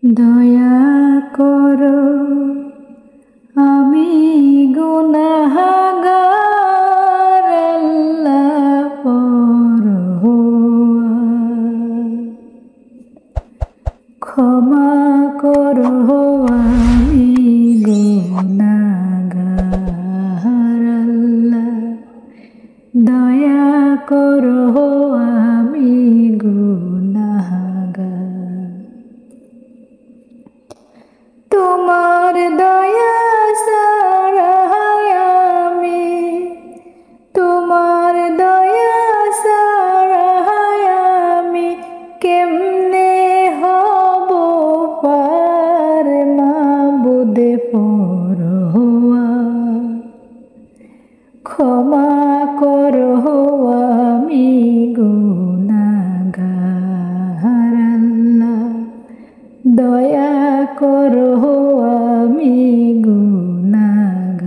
দয়া করো আমি গুনাহগার আল্লাহ পরোয়ার ক্ষমা করো আমি গুনাহগার আল্লাহ দয়া করো আমি গুনাহগার তোমার দয়া ছাড়া আমি তোমার দয়া ছাড়া আমি কেমনে হব পার মাবুদে পরোয়ার ক্ষমা করো আমি গুনাহগার আল্লাহ দয়া করো আমি গুনাহগার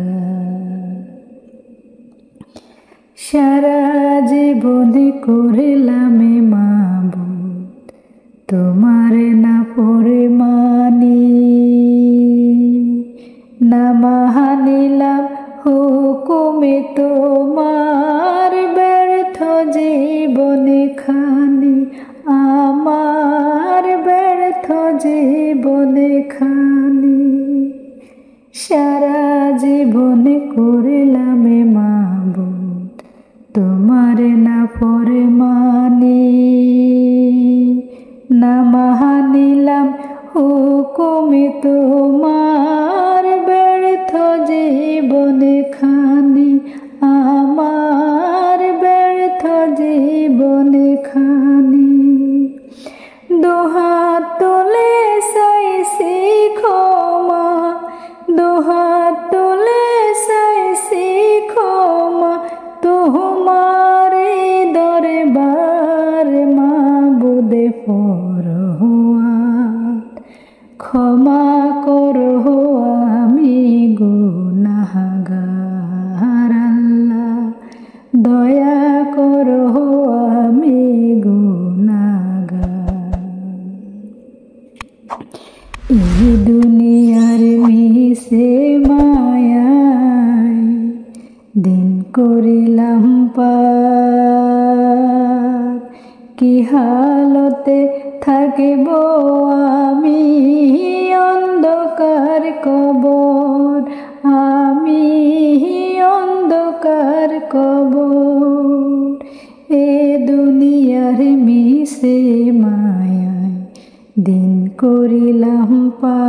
সারা জীবনে করিলাম মাবুদ তোমার না পরিমানি না মানিলাম হুকুমে তোমার ব্যর্থ জীবনে খানি আমার ব্যর্থ জীবনে খানি সারা জীবনে করিলাম মাবুদ তোমার না পরমানি না মানিলাম হুকুমে তোমার ব্যর্থ জীবনে খানি আমার ব্যর্থ জীবনে খানি দুহাত তুলে চাইছি ক্ষমা দুহাত তুলে চাইছি ক্ষমা তোমারে দরবার মাবুদে পরোয়ার ক্ষমা করো আমি গুনাহগার আল্লাহ দয়া করো আমি গুনাহগার এই দুনিয়ার মিশে মায়ায় দিন করিলাম পার কি হালতে থাকিব আমি অন্ধকার কবর আমি অন্ধকার কবর এ দুনিয়ার মিশে মায়ায় দিন করিলাম পার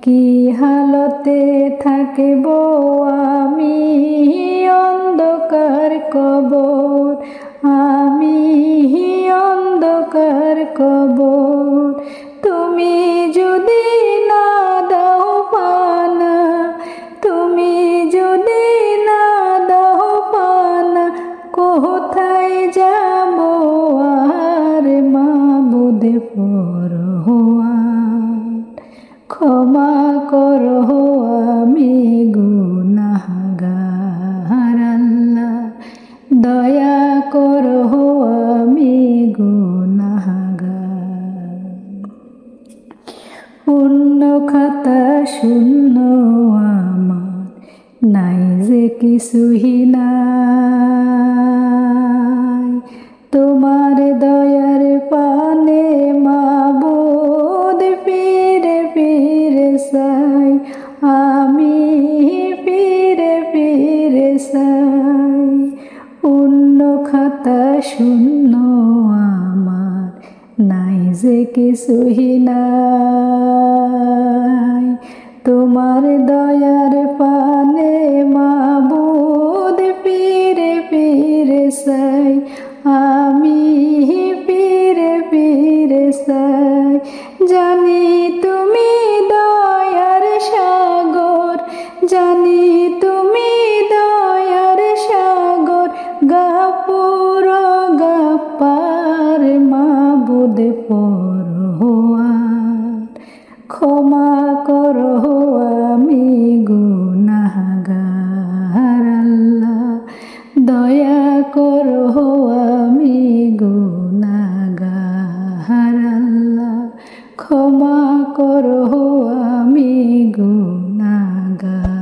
কি হালতে থাকিব আমি অন্ধকার কবর আমি অন্ধকার কবর তুমি যদি না দাও পানা তুমি যদি না দাও পানা কোথায় যাব আর মাবুদে পরোয়ার ক্ষমা করো আমি গুনাহগার আল্লাহ দয়া করো আমি গুনাহগার পুণ্য খাতা শূন্য আমার নাই যে কিছুই নাই তোমার দয়ার পানে মাবুদ ফিরে ফিরে চাই আমি ফিরে ফিরে চাই পুণ্য খাতা শূন্য আমার নাই যে কিছুই নাই তোমার দয়ার পানে মাবুদ ফিরে ফিরে চাই আমি ফিরে ফিরে চাই জানি তুমি দয়ার সাগর জানি তুমি দয়ার সাগর গাফুর গাফ্ফার মাবুদ পরোয়ার ক্ষমা করো আমি করো আমি গুনাহগার আল্লাহ ক্ষমা করো আমি গুনাহগার।